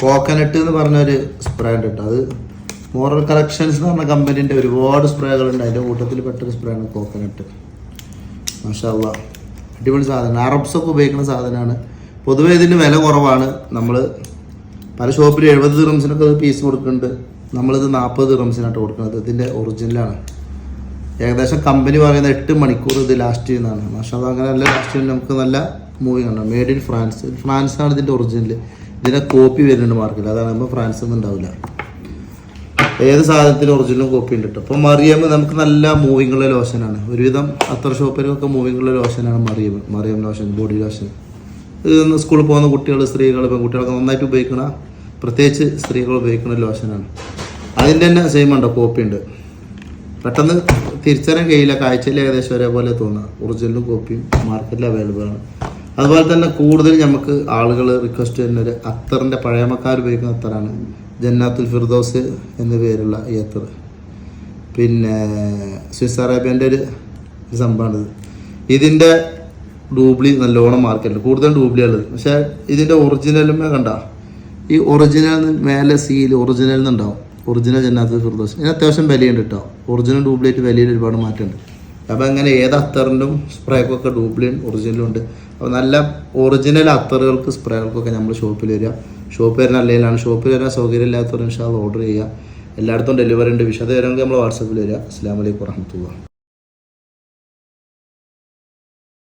Coconut എന്ന് പറഞ്ഞൊരു spray ഉണ്ട് കേട്ടോ. അത് മോറൽ കളക്ഷൻസ് എന്ന് പറഞ്ഞ കമ്പനീൻ്റെ ഒരുപാട് സ്പ്രേകളുണ്ട്. അതിൻ്റെ കൂട്ടത്തിൽ പെട്ടൊരു സ്പ്രേ ആണ് കോക്കനട്ട്. മാഷാ അല്ലാഹ്, അടിപൊളി സാധനം. അറബ്സൊക്കെ ഉപയോഗിക്കുന്ന സാധനമാണ്. പൊതുവേ ഇതിന് വില കുറവാണ്. നമ്മൾ പല ഷോപ്പിൽ 70 ദിർഹംസിനൊക്കെ അത് പീസ് കൊടുക്കുന്നുണ്ട്. നമ്മളിത് 40 ദിർഹംസിനായിട്ട് കൊടുക്കുന്നത്. ഇതിൻ്റെ ഒറിജിനലാണ്. ഏകദേശം കമ്പനി പറയുന്നത് 8 മണിക്കൂർ ഇത് ലാസ്റ്റ് ചെയ്യുന്നതാണ്. മാഷാ അല്ലാഹ്, അങ്ങനെ നല്ല ലാസ്റ്റ് ചെയ്യുന്ന നമുക്ക് നല്ല മൂവിങ് ആണ്. Made in France. ഫ്രാൻസാണ് ഇതിൻ്റെ ഒറിജിനൽ. ഇതിൻ്റെ കോപ്പി വരുന്നുണ്ട് മാർക്കറ്റിൽ. അതാണ് നമ്മൾ ഫ്രാൻസിൽ നിന്ന് ഉണ്ടാവില്ല. ഏത് സാധനത്തിനും ഒറിജിനലും കോപ്പി ഉണ്ട് കേട്ടോ. അപ്പോൾ മറിയം നമുക്ക് നല്ല മൂവിങ്ങുള്ള ലോഷനാണ്. ഒരുവിധം അത്ര ഷോപ്പിലൊക്കെ മൂവിങ്ങുള്ള ലോഷനാണ് മറിയം ലോഷൻ, ബോഡി ലോഷൻ. ഇത് സ്കൂളിൽ പോകുന്ന കുട്ടികൾ, സ്ത്രീകൾ, പെൺകുട്ടികളൊക്കെ നന്നായിട്ട് ഉപയോഗിക്കണ, പ്രത്യേകിച്ച് സ്ത്രീകൾ ഉപയോഗിക്കുന്ന ലോഷനാണ്. അതിൻ്റെ തന്നെ സെയിം ഉണ്ടോ, കോപ്പി ഉണ്ട്. പെട്ടെന്ന് തിരിച്ചറിയാൻ കഴിയില്ല. കാഴ്ചയിൽ ഏകദേശം ഒരേപോലെ തോന്നുക. ഒറിജിനലും കോപ്പിയും മാർക്കറ്റിൽ അവൈലബിൾ ആണ്. അതുപോലെ തന്നെ കൂടുതൽ നമുക്ക് ആളുകൾ റിക്വസ്റ്റ് ചെയ്യുന്ന ഒരു അത്തറിൻ്റെ, പഴയമക്കാർ ഉപയോഗിക്കുന്ന അത്തറാണ് ജന്നാത്തുൽ ഫിർദൗസ് എന്ന പേരുള്ള ഈ അത്തർ. പിന്നെ സ്വിസ് അറേബ്യൻ്റെ ഒരു സംഭവമാണിത്. ഇതിൻ്റെ ഡൂപ്ലി നല്ലോണം മാർക്കറ്റിൽ കൂടുതൽ ഡൂപ്ലിയുള്ളത്. പക്ഷേ ഇതിൻ്റെ ഒറിജിനലുമേ കണ്ട ഈ ഒറിജിനൽ മേലെ സീൽ ഒറിജിനൽ എന്നുണ്ടാവും. ഒറിജിനൽ ജന്നാത്തുൽ ഫിർദൗസ്. ഇതിന് അത്യാവശ്യം വിലയുണ്ട് കേട്ടോ. ഒറിജിനൽ ഡ്യൂപ്ലിക്കേറ്റ് വിലയിൽ ഒരുപാട് മാറ്റമുണ്ട്. അപ്പോൾ അങ്ങനെ ഏത് അത്തറിനും സ്പ്രേക്കൊക്കെ ഡ്യൂപ്ലിയും ഒറിജിനലും ഉണ്ട്. അപ്പോൾ നല്ല ഒറിജിനൽ അത്തറുകൾക്ക്, സ്പ്രേകൾക്കൊക്കെ നമ്മൾ ഷോപ്പിൽ വരിക. ഷോപ്പ് വരുന്ന അല്ലെങ്കിലാണ്. ഷോപ്പിൽ വരാൻ സൗകര്യം ഇല്ലാത്തവർ ഇൻഷാ അല്ലാഹ് ഓർഡർ ചെയ്യുക. എല്ലായിടത്തും ഡെലിവറി ഉണ്ട്. വിശദവിവരങ്ങൾക്ക് നമ്മൾ വാട്സാപ്പിൽ വരിക. അസ്സലാമു അലൈക്കും വറഹ്മത്തുള്ളാഹി.